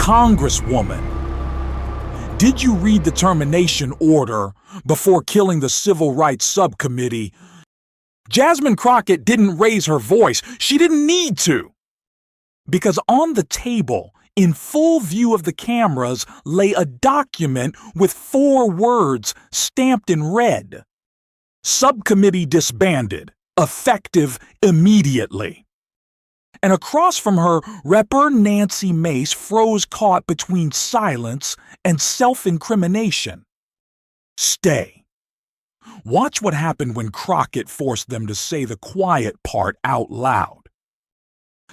Congresswoman, did you read the termination order before killing the Civil Rights Subcommittee? Jasmine Crockett didn't raise her voice. She didn't need to. Because on the table, in full view of the cameras, lay a document with 4 words stamped in red. Subcommittee disbanded, effective immediately. And across from her, Rep. Nancy Mace froze caught between silence and self-incrimination. Stay. Watch what happened when Crockett forced them to say the quiet part out loud.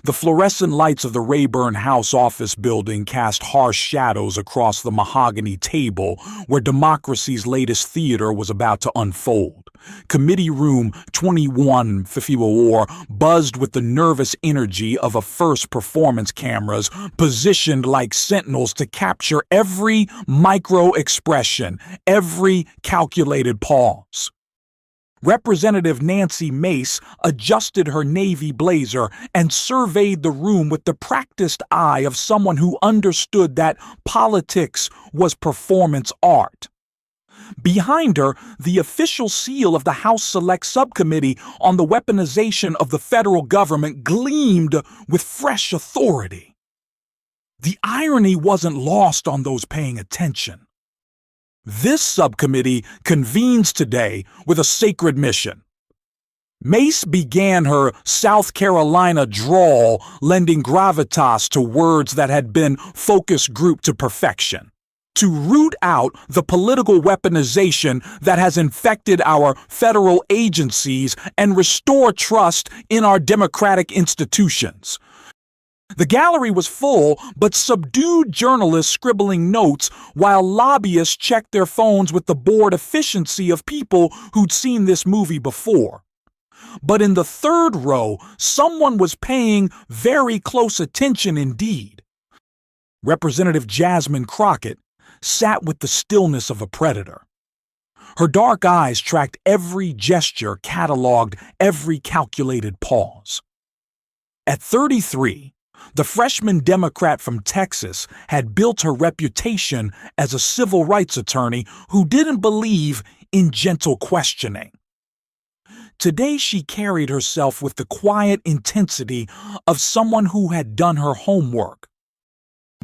The fluorescent lights of the Rayburn House office building cast harsh shadows across the mahogany table where democracy's latest theater was about to unfold. Committee room 2154 buzzed with the nervous energy of a first performance cameras positioned like sentinels to capture every micro-expression, every calculated pause. Representative Nancy Mace adjusted her navy blazer and surveyed the room with the practiced eye of someone who understood that politics was performance art. Behind her, the official seal of the House Select Subcommittee on the Weaponization of the Federal Government gleamed with fresh authority. The irony wasn't lost on those paying attention. This subcommittee convenes today with a sacred mission. Mace began her South Carolina drawl, lending gravitas to words that had been focus grouped to perfection. To root out the political weaponization that has infected our federal agencies and restore trust in our democratic institutions. The gallery was full, but subdued journalists scribbling notes while lobbyists checked their phones with the bored efficiency of people who'd seen this movie before. But in the third row, someone was paying very close attention indeed. Representative Jasmine Crockett sat with the stillness of a predator. Her dark eyes tracked every gesture, cataloged every calculated pause. At 33, the freshman Democrat from Texas had built her reputation as a civil rights attorney who didn't believe in gentle questioning. Today she carried herself with the quiet intensity of someone who had done her homework.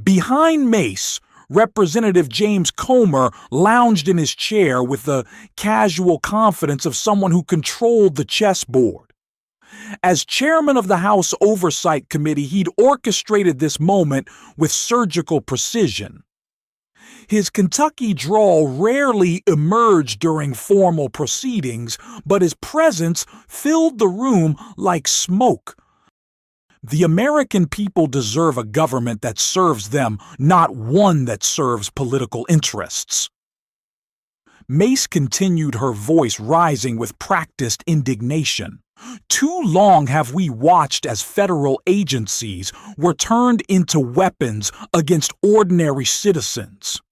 Behind Mace, Representative James Comer lounged in his chair with the casual confidence of someone who controlled the chessboard. As chairman of the House Oversight Committee, he'd orchestrated this moment with surgical precision. His Kentucky drawl rarely emerged during formal proceedings, but his presence filled the room like smoke. The American people deserve a government that serves them, not one that serves political interests. Mace continued, her voice rising with practiced indignation. Too long have we watched as federal agencies were turned into weapons against ordinary citizens.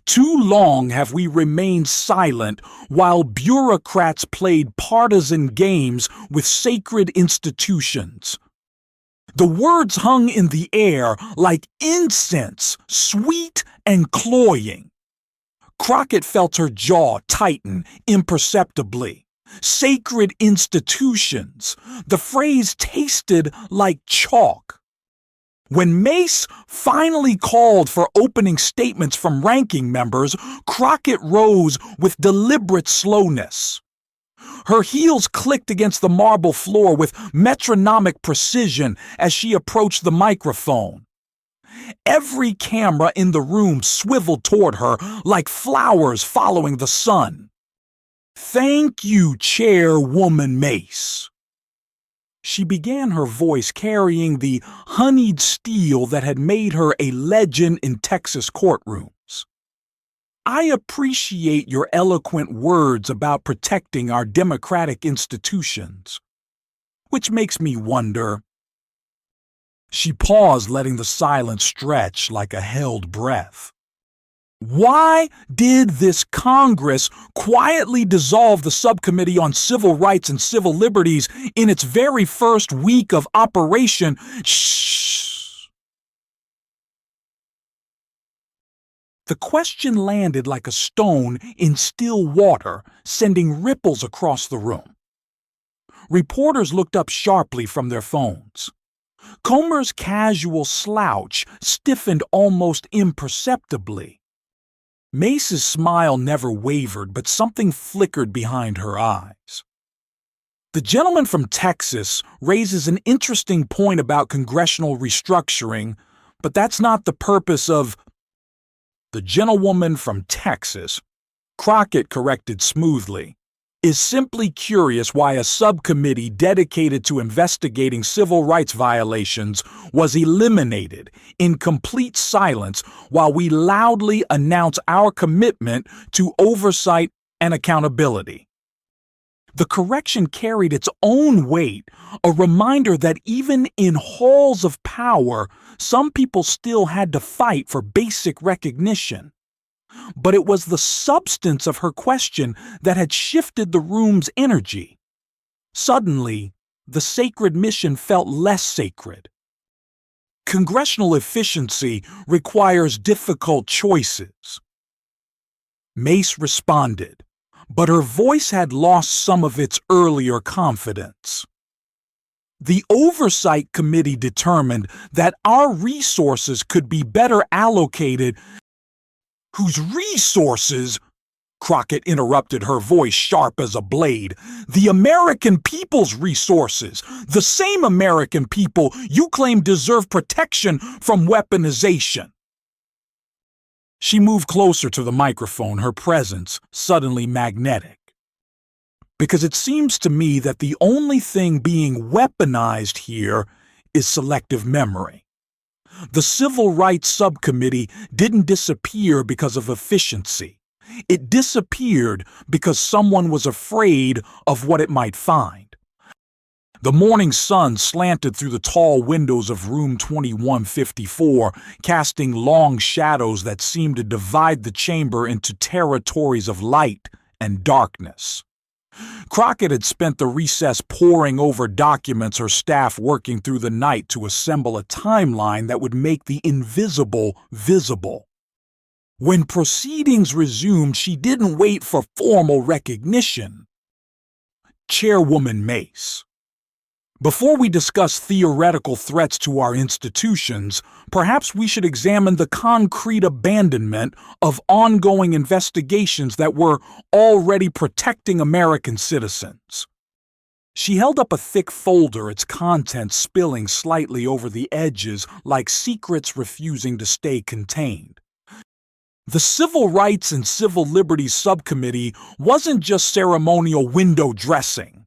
Too long have we remained silent while bureaucrats played partisan games with sacred institutions. The words hung in the air like incense, sweet and cloying. Crockett felt her jaw tighten imperceptibly. Sacred institutions. The phrase tasted like chalk. When Mace finally called for opening statements from ranking members, Crockett rose with deliberate slowness. Her heels clicked against the marble floor with metronomic precision as she approached the microphone. Every camera in the room swiveled toward her like flowers following the sun. "Thank you, Chairwoman Mace." She began, her voice carrying the honeyed steel that had made her a legend in Texas courtrooms. "I appreciate your eloquent words about protecting our democratic institutions. Which makes me wonder." She paused, letting the silence stretch like a held breath. Why did this Congress quietly dissolve the Subcommittee on Civil Rights and Civil Liberties in its very first week of operation? Shh. The question landed like a stone in still water, sending ripples across the room. Reporters looked up sharply from their phones. Comer's casual slouch stiffened almost imperceptibly. Mace's smile never wavered, but something flickered behind her eyes. The gentleman from Texas raises an interesting point about congressional restructuring, but that's not the purpose of... The gentlewoman from Texas, Crockett corrected smoothly, is simply curious why a subcommittee dedicated to investigating civil rights violations was eliminated in complete silence while we loudly announce our commitment to oversight and accountability. The correction carried its own weight, a reminder that even in halls of power, some people still had to fight for basic recognition. But it was the substance of her question that had shifted the room's energy. Suddenly, the sacred mission felt less sacred. Congressional efficiency requires difficult choices. Mace responded, but her voice had lost some of its earlier confidence. The Oversight Committee determined that our resources could be better allocated. Whose resources? Crockett interrupted, her voice sharp as a blade. The American people's resources. The same American people you claim deserve protection from weaponization. She moved closer to the microphone, her presence suddenly magnetic. Because it seems to me that the only thing being weaponized here is selective memory. The Civil Rights Subcommittee didn't disappear because of efficiency. It disappeared because someone was afraid of what it might find. The morning sun slanted through the tall windows of room 2154, casting long shadows that seemed to divide the chamber into territories of light and darkness. Crockett had spent the recess poring over documents, her staff working through the night to assemble a timeline that would make the invisible visible. When proceedings resumed, she didn't wait for formal recognition. Chairwoman Mace. Before we discuss theoretical threats to our institutions, perhaps we should examine the concrete abandonment of ongoing investigations that were already protecting American citizens. She held up a thick folder, its contents spilling slightly over the edges like secrets refusing to stay contained. The Civil Rights and Civil Liberties Subcommittee wasn't just ceremonial window dressing.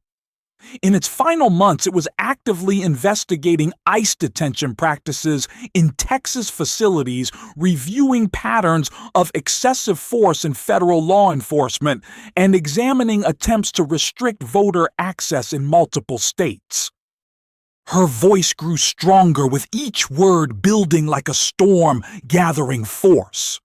In its final months, it was actively investigating ICE detention practices in Texas facilities, reviewing patterns of excessive force in federal law enforcement, and examining attempts to restrict voter access in multiple states. Her voice grew stronger with each word building like a storm gathering force.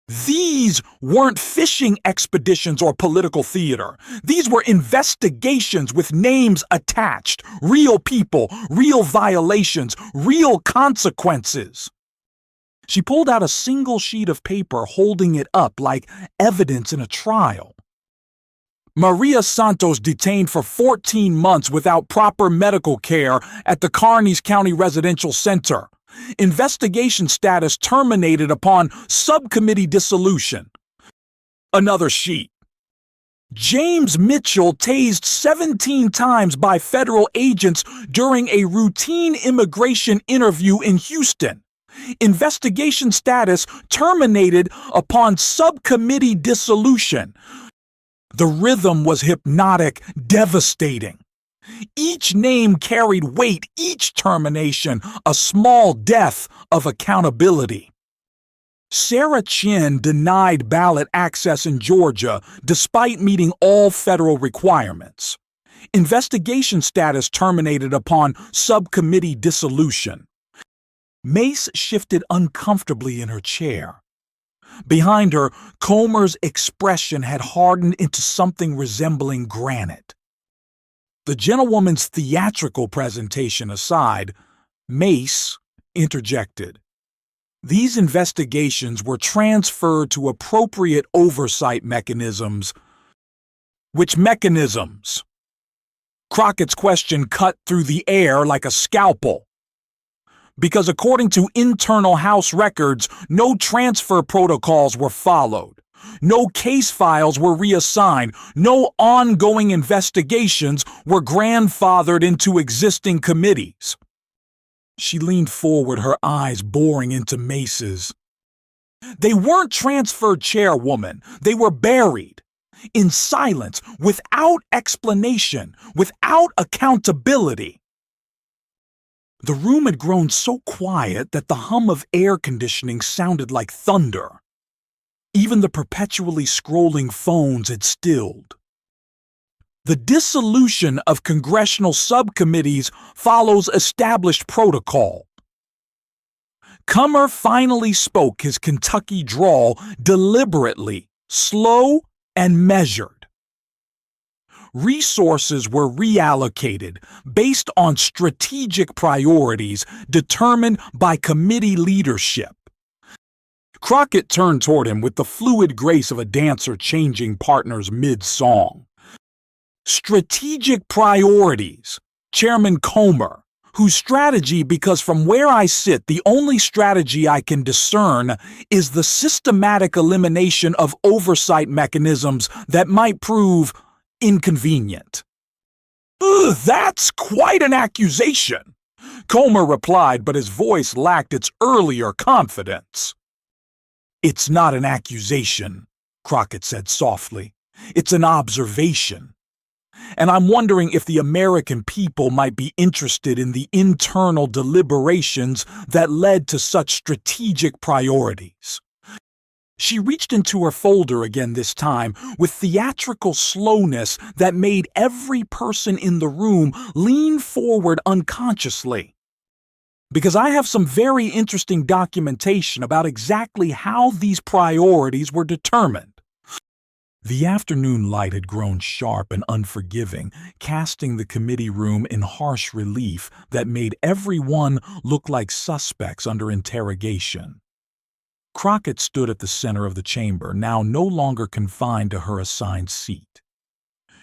These weren't fishing expeditions or political theater. These were investigations with names attached, real people, real violations, real consequences. She pulled out a single sheet of paper, holding it up like evidence in a trial. Maria Santos detained for 14 months without proper medical care at the Kearney County Residential Center. Investigation status terminated upon subcommittee dissolution. Another sheet. James Mitchell tased 17 times by federal agents during a routine immigration interview in Houston. Investigation status terminated upon subcommittee dissolution. The rhythm was hypnotic, devastating. Each name carried weight, each termination a small death of accountability. Sarah Chin denied ballot access in Georgia despite meeting all federal requirements. Investigation status terminated upon subcommittee dissolution. Mace shifted uncomfortably in her chair. Behind her, Comer's expression had hardened into something resembling granite. The gentlewoman's theatrical presentation aside, Mace interjected. These investigations were transferred to appropriate oversight mechanisms. Which mechanisms? Crockett's question cut through the air like a scalpel. Because according to internal House records, no transfer protocols were followed. No case files were reassigned. No ongoing investigations were grandfathered into existing committees. She leaned forward, her eyes boring into Mace's. They weren't transferred, Chairwoman. They were buried. In silence, without explanation, without accountability. The room had grown so quiet that the hum of air conditioning sounded like thunder. Even the perpetually scrolling phones had stilled. The dissolution of congressional subcommittees follows established protocol. Comer finally spoke his Kentucky drawl deliberately, slow and measured. Resources were reallocated based on strategic priorities determined by committee leadership. Crockett turned toward him with the fluid grace of a dancer changing partners mid-song. Strategic priorities, Chairman Comer, whose strategy, because from where I sit, the only strategy I can discern is the systematic elimination of oversight mechanisms that might prove inconvenient. That's quite an accusation, Comer replied, but his voice lacked its earlier confidence. It's not an accusation, Crockett said softly. It's an observation. And I'm wondering if the American people might be interested in the internal deliberations that led to such strategic priorities. She reached into her folder again this time with theatrical slowness that made every person in the room lean forward unconsciously. Because I have some very interesting documentation about exactly how these priorities were determined. The afternoon light had grown sharp and unforgiving, casting the committee room in harsh relief that made everyone look like suspects under interrogation. Crockett stood at the center of the chamber, now no longer confined to her assigned seat.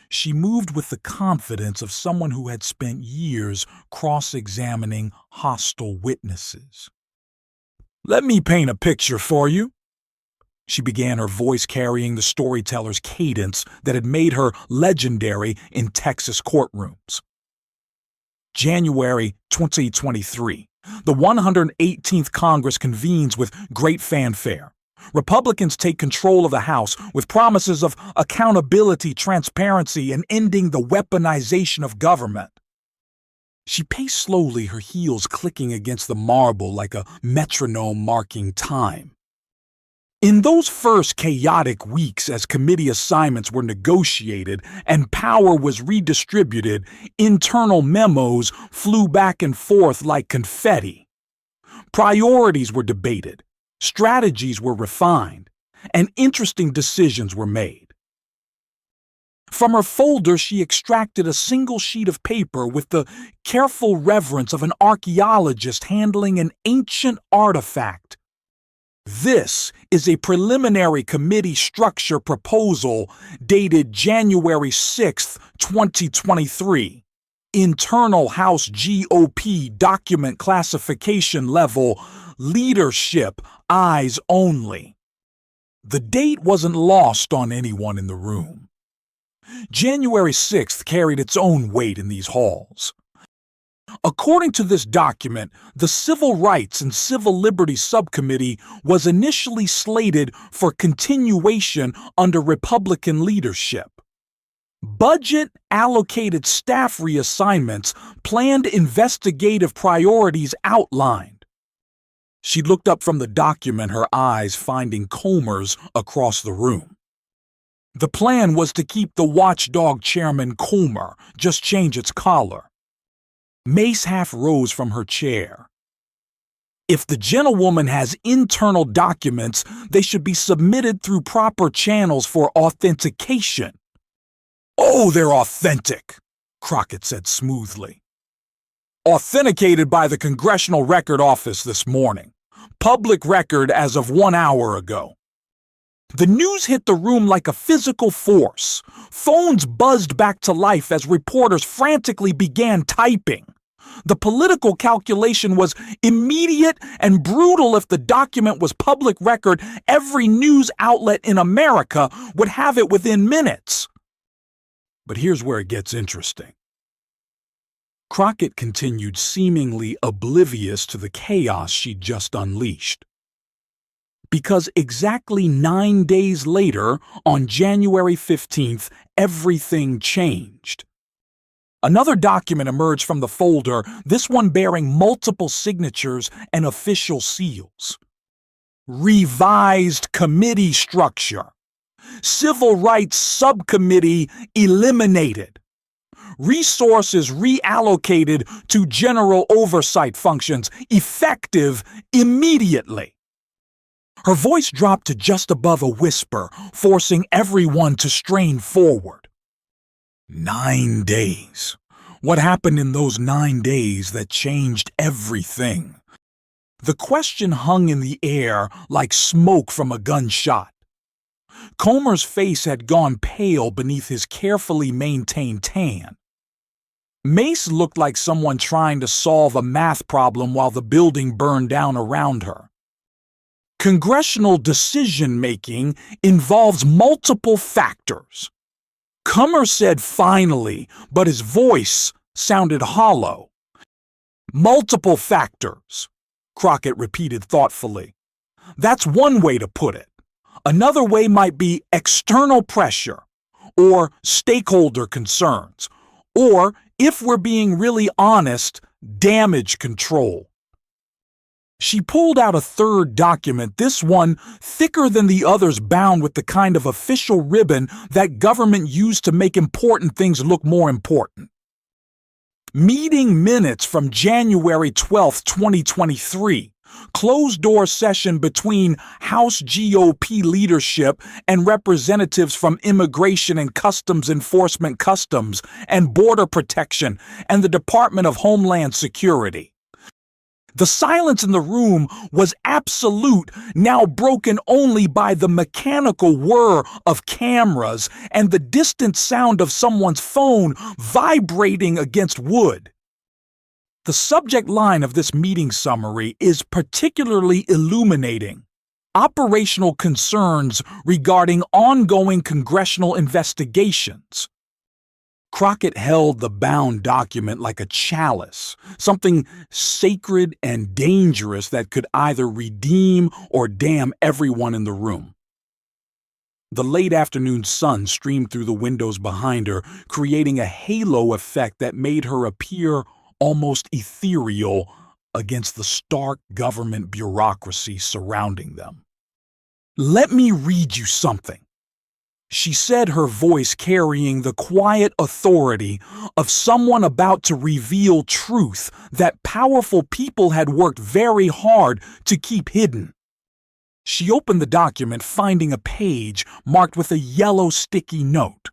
She moved with the confidence of someone who had spent years cross-examining hostile witnesses. Let me paint a picture for you. She began, her voice carrying the storyteller's cadence that had made her legendary in Texas courtrooms. January 2023. The 118th Congress convenes with great fanfare. Republicans take control of the House with promises of accountability, transparency, and ending the weaponization of government. She paced slowly, her heels clicking against the marble like a metronome marking time. In those first chaotic weeks as committee assignments were negotiated and power was redistributed, internal memos flew back and forth like confetti. Priorities were debated, strategies were refined, and interesting decisions were made. From her folder, she extracted a single sheet of paper with the careful reverence of an archaeologist handling an ancient artifact. This is a preliminary committee structure proposal dated January 6, 2023. Internal House GOP document classification level, leadership, eyes only. The date wasn't lost on anyone in the room. January 6th carried its own weight in these halls. According to this document, the Civil Rights and Civil Liberties Subcommittee was initially slated for continuation under Republican leadership. Budget allocated staff reassignments, planned investigative priorities outlined. She looked up from the document, her eyes finding Comer's across the room. The plan was to keep the watchdog chairman Comer, just change its collar. Mace half rose from her chair. If the gentlewoman has internal documents, they should be submitted through proper channels for authentication. Oh, they're authentic, Crockett said smoothly. Authenticated by the Congressional Record Office this morning. Public record as of 1 hour ago. The news hit the room like a physical force. Phones buzzed back to life as reporters frantically began typing. The political calculation was immediate and brutal. If the document was public record, every news outlet in America would have it within minutes. But here's where it gets interesting. Crockett continued seemingly oblivious to the chaos she'd just unleashed. Because exactly 9 days later, on January 15th, everything changed. Another document emerged from the folder, this one bearing multiple signatures and official seals. Revised committee structure. Civil Rights Subcommittee eliminated. Resources reallocated to general oversight functions, effective immediately. Her voice dropped to just above a whisper, forcing everyone to strain forward. 9 days. What happened in those 9 days that changed everything? The question hung in the air like smoke from a gunshot. Comer's face had gone pale beneath his carefully maintained tan. Mace looked like someone trying to solve a math problem while the building burned down around her. Congressional decision-making involves multiple factors. Comer said finally, but his voice sounded hollow. Multiple factors, Crockett repeated thoughtfully. That's one way to put it. Another way might be external pressure, or stakeholder concerns, or, if we're being really honest, damage control. She pulled out a third document, this one thicker than the others, bound with the kind of official ribbon that government used to make important things look more important. Meeting minutes from January 12, 2023. Closed-door session between House GOP leadership and representatives from Immigration and Customs Enforcement, Customs and Border Protection, and the Department of Homeland Security. The silence in the room was absolute, now broken only by the mechanical whir of cameras and the distant sound of someone's phone vibrating against wood. The subject line of this meeting summary is particularly illuminating. Operational concerns regarding ongoing congressional investigations. Crockett held the bound document like a chalice, something sacred and dangerous that could either redeem or damn everyone in the room. The late afternoon sun streamed through the windows behind her, creating a halo effect that made her appear almost ethereal against the stark government bureaucracy surrounding them. "Let me read you something," she said, her voice carrying the quiet authority of someone about to reveal truth that powerful people had worked very hard to keep hidden. She opened the document, finding a page marked with a yellow sticky note.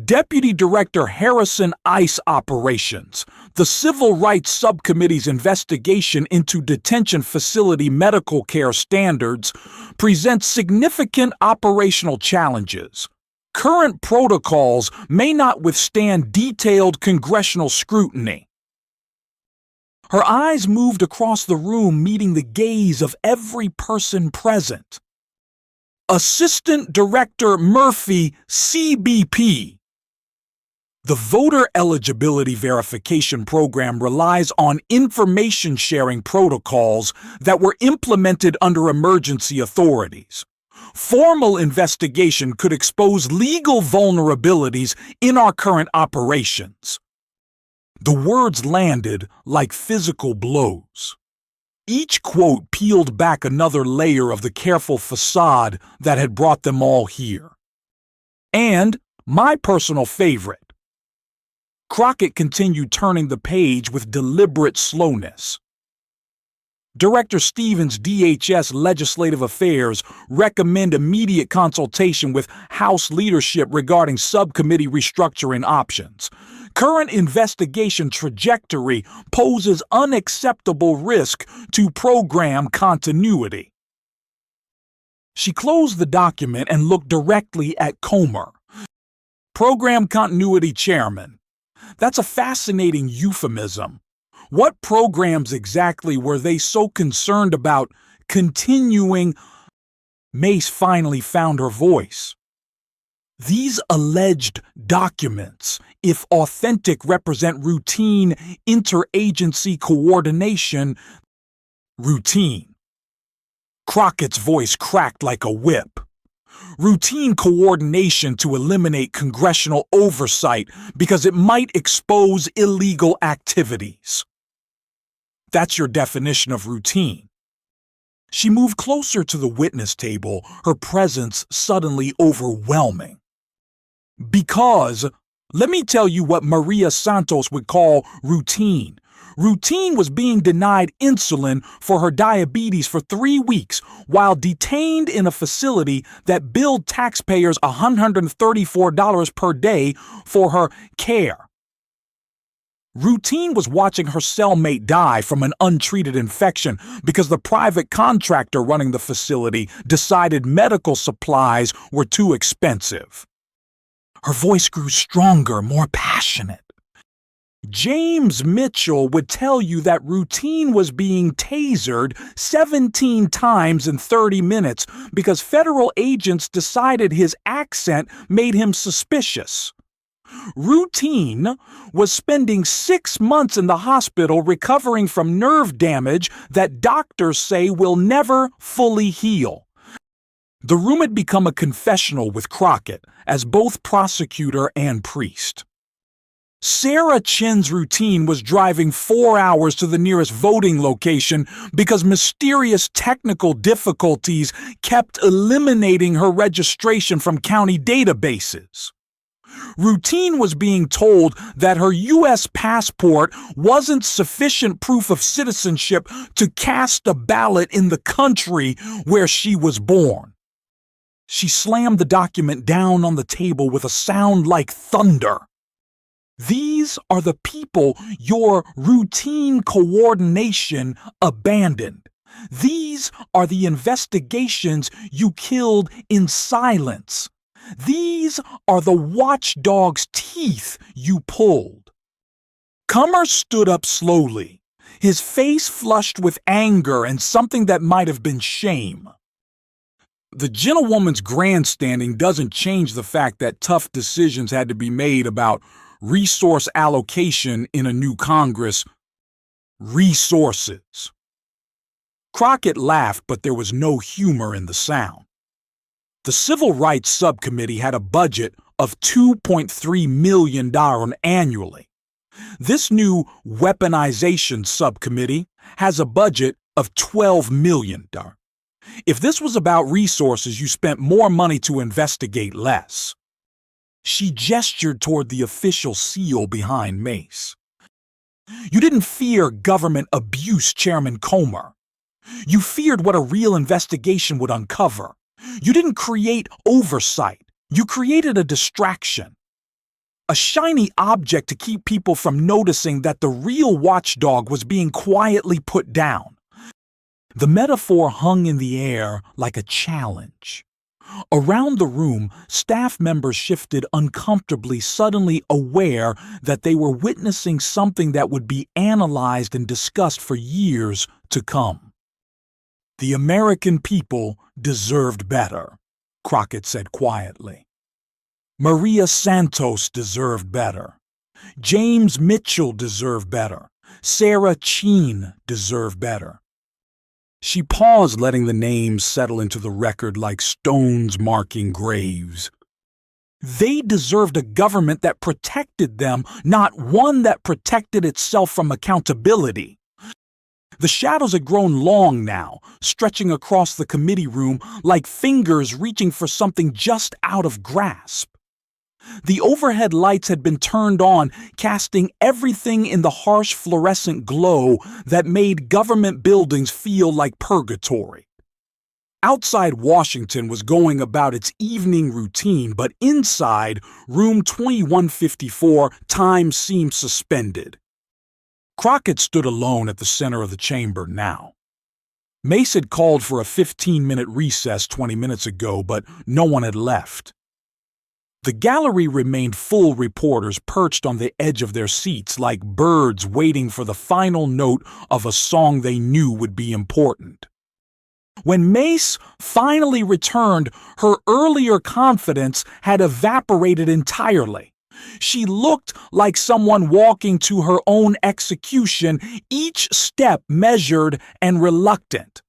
Deputy Director Harrison ICE Operations, the Civil Rights Subcommittee's investigation into detention facility medical care standards presents significant operational challenges. Current protocols may not withstand detailed congressional scrutiny. Her eyes moved across the room, meeting the gaze of every person present. Assistant Director Murphy, CBP. The voter eligibility verification program relies on information sharing protocols that were implemented under emergency authorities. Formal investigation could expose legal vulnerabilities in our current operations. The words landed like physical blows. Each quote peeled back another layer of the careful facade that had brought them all here. And my personal favorite. Crockett continued turning the page with deliberate slowness. Director Stevens, DHS Legislative Affairs, recommend immediate consultation with House leadership regarding subcommittee restructuring options. Current investigation trajectory poses unacceptable risk to program continuity. She closed the document and looked directly at Comer. Program continuity chairman. That's a fascinating euphemism. What programs exactly were they so concerned about continuing? Mace finally found her voice. These alleged documents, if authentic, represent routine interagency coordination. Routine. Crockett's voice cracked like a whip. Routine coordination to eliminate congressional oversight because it might expose illegal activities. That's your definition of routine. She moved closer to the witness table, her presence suddenly overwhelming. Because, let me tell you what Maria Santos would call routine. Routine was being denied insulin for her diabetes for 3 weeks while detained in a facility that billed taxpayers $134 per day for her care. Routine was watching her cellmate die from an untreated infection because the private contractor running the facility decided medical supplies were too expensive. Her voice grew stronger, more passionate. James Mitchell would tell you that routine was being tasered 17 times in 30 minutes because federal agents decided his accent made him suspicious. Routine was spending 6 months in the hospital recovering from nerve damage that doctors say will never fully heal. The room had become a confessional with Crockett as both prosecutor and priest. Sarah Chin's routine was driving 4 hours to the nearest voting location because mysterious technical difficulties kept eliminating her registration from county databases. Routine was being told that her U.S. passport wasn't sufficient proof of citizenship to cast a ballot in the country where she was born. She slammed the document down on the table with a sound like thunder. These are the people your routine coordination abandoned. These are the investigations you killed in silence. These are the watchdog's teeth you pulled. Comer stood up slowly, his face flushed with anger and something that might have been shame. The gentlewoman's grandstanding doesn't change the fact that tough decisions had to be made about resource allocation in a new Congress. Resources. Crockett laughed, but there was no humor in the sound. The Civil Rights Subcommittee had a budget of $2.3 million annually. This new Weaponization Subcommittee has a budget of $12 million. If this was about resources, you spent more money to investigate less. She gestured toward the official seal behind Mace. You didn't fear government abuse, Chairman Comer. You feared what a real investigation would uncover. You didn't create oversight. You created a distraction. A shiny object to keep people from noticing that the real watchdog was being quietly put down. The metaphor hung in the air like a challenge. Around the room, staff members shifted uncomfortably, suddenly aware that they were witnessing something that would be analyzed and discussed for years to come. The American people deserved better, Crockett said quietly. Maria Santos deserved better. James Mitchell deserved better. Sarah Chin deserved better. She paused, letting the names settle into the record like stones marking graves. They deserved a government that protected them, not one that protected itself from accountability. The shadows had grown long now, stretching across the committee room like fingers reaching for something just out of grasp. The overhead lights had been turned on, casting everything in the harsh fluorescent glow that made government buildings feel like purgatory. Outside Washington was going about its evening routine, but inside room 2154, time seemed suspended. Crockett stood alone at the center of the chamber now. Mace had called for a 15-minute recess 20 minutes ago, but no one had left. The gallery remained full, reporters perched on the edge of their seats like birds waiting for the final note of a song they knew would be important. When Mace finally returned, her earlier confidence had evaporated entirely. She looked like someone walking to her own execution, each step measured and reluctant.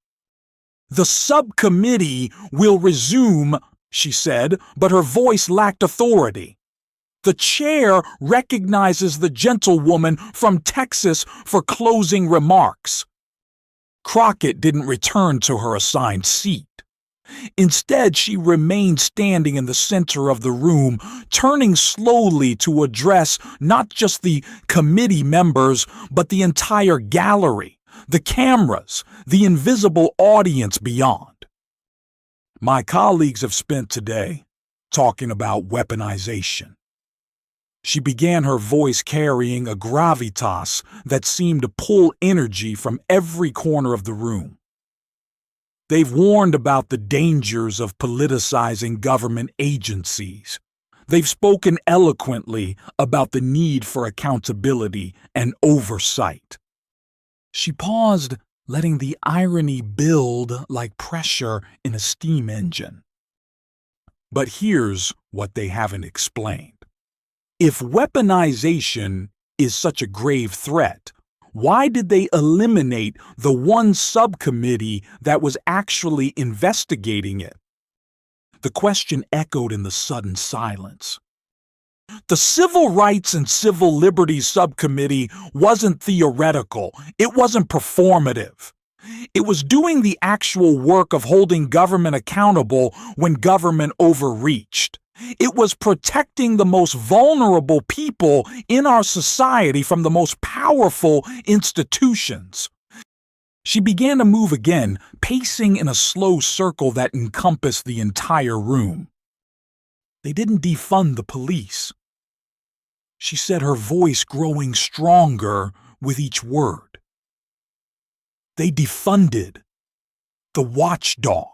"The subcommittee will resume," she said, but her voice lacked authority. "The chair recognizes the gentlewoman from Texas for closing remarks." Crockett didn't return to her assigned seat. Instead, she remained standing in the center of the room, turning slowly to address not just the committee members, but the entire gallery, the cameras, the invisible audience beyond. "My colleagues have spent today talking about weaponization." She began, her voice carrying a gravitas that seemed to pull energy from every corner of the room. "They've warned about the dangers of politicizing government agencies. They've spoken eloquently about the need for accountability and oversight." She paused, letting the irony build like pressure in a steam engine. "But here's what they haven't explained. If weaponization is such a grave threat, why did they eliminate the one subcommittee that was actually investigating it?" The question echoed in the sudden silence. The Civil Rights and Civil Liberties Subcommittee wasn't theoretical, it wasn't performative. It was doing the actual work of holding government accountable when government overreached. It was protecting the most vulnerable people in our society from the most powerful institutions. She began to move again, pacing in a slow circle that encompassed the entire room. "They didn't defund the police," she said, her voice growing stronger with each word. "They defunded the watchdog."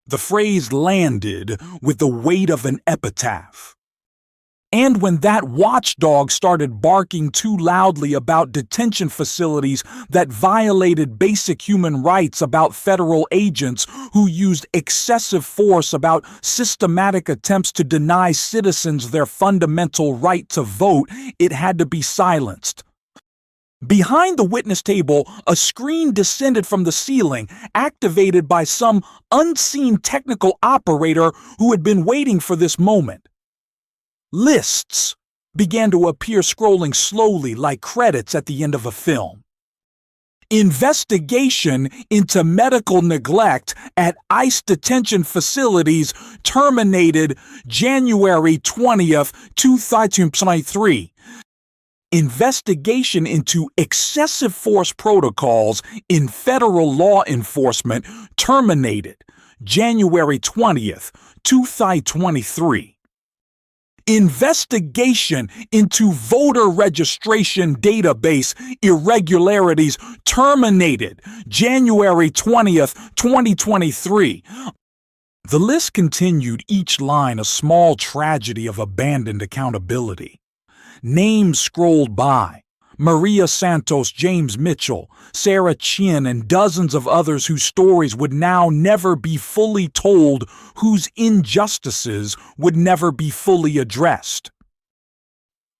The phrase landed with the weight of an epitaph. And when that watchdog started barking too loudly about detention facilities that violated basic human rights, about federal agents who used excessive force, about systematic attempts to deny citizens their fundamental right to vote, it had to be silenced. Behind the witness table, a screen descended from the ceiling, activated by some unseen technical operator who had been waiting for this moment. Lists began to appear, scrolling slowly like credits at the end of a film. "Investigation into medical neglect at ICE detention facilities terminated January 20th, 2023. Investigation into excessive force protocols in federal law enforcement terminated January 20th, 2023. Investigation into voter registration database irregularities terminated January 20th, 2023. The list continued, each line a small tragedy of abandoned accountability. Names scrolled by: Maria Santos, James Mitchell, Sarah Chin, and dozens of others whose stories would now never be fully told, whose injustices would never be fully addressed.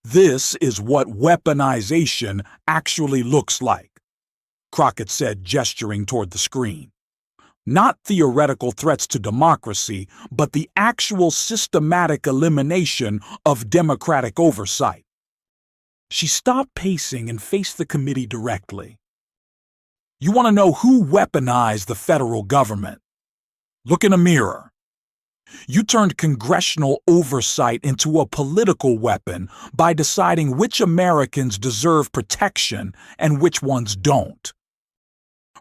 "This is what weaponization actually looks like," Crockett said, gesturing toward the screen. "Not theoretical threats to democracy, but the actual systematic elimination of democratic oversight." She stopped pacing and faced the committee directly. "You want to know who weaponized the federal government? Look in a mirror. You turned congressional oversight into a political weapon by deciding which Americans deserve protection and which ones don't.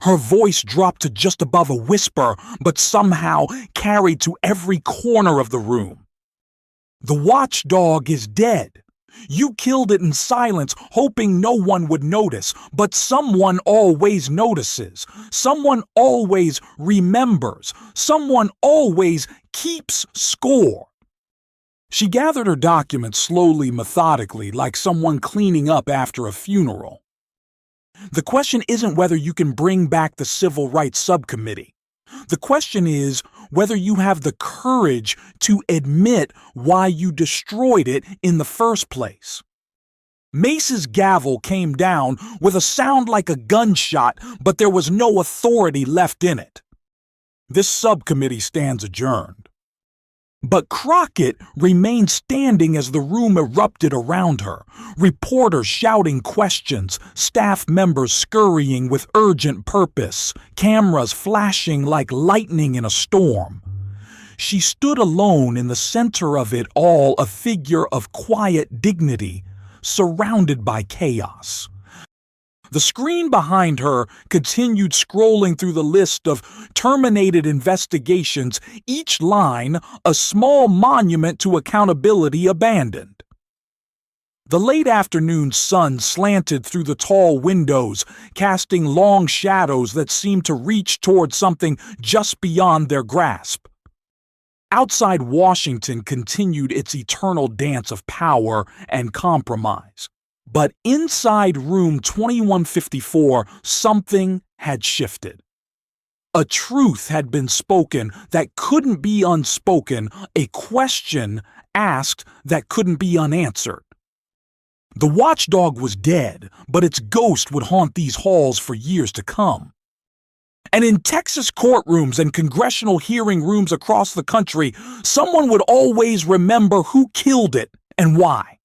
Her voice dropped to just above a whisper, but somehow carried to every corner of the room. The watchdog is dead. You killed it in silence, hoping no one would notice, but someone always notices. Someone always remembers. Someone always keeps score. She gathered her documents slowly, methodically, like someone cleaning up after a funeral. The question isn't whether you can bring back the Civil Rights Subcommittee. The question is whether you have the courage to admit why you destroyed it in the first place. Mace's gavel came down with a sound like a gunshot, but there was no authority left in it. This subcommittee stands adjourned. But Crockett remained standing as the room erupted around her, reporters shouting questions, staff members scurrying with urgent purpose, cameras flashing like lightning in a storm. She stood alone in the center of it all, a figure of quiet dignity, surrounded by chaos. The screen behind her continued scrolling through the list of terminated investigations, each line a small monument to accountability abandoned. The late afternoon sun slanted through the tall windows, casting long shadows that seemed to reach toward something just beyond their grasp. Outside Washington continued its eternal dance of power and compromise. But inside room 2154, something had shifted. A truth had been spoken that couldn't be unspoken, a question asked that couldn't be unanswered. The watchdog was dead, but its ghost would haunt these halls for years to come. And in Texas courtrooms and congressional hearing rooms across the country, someone would always remember who killed it and why.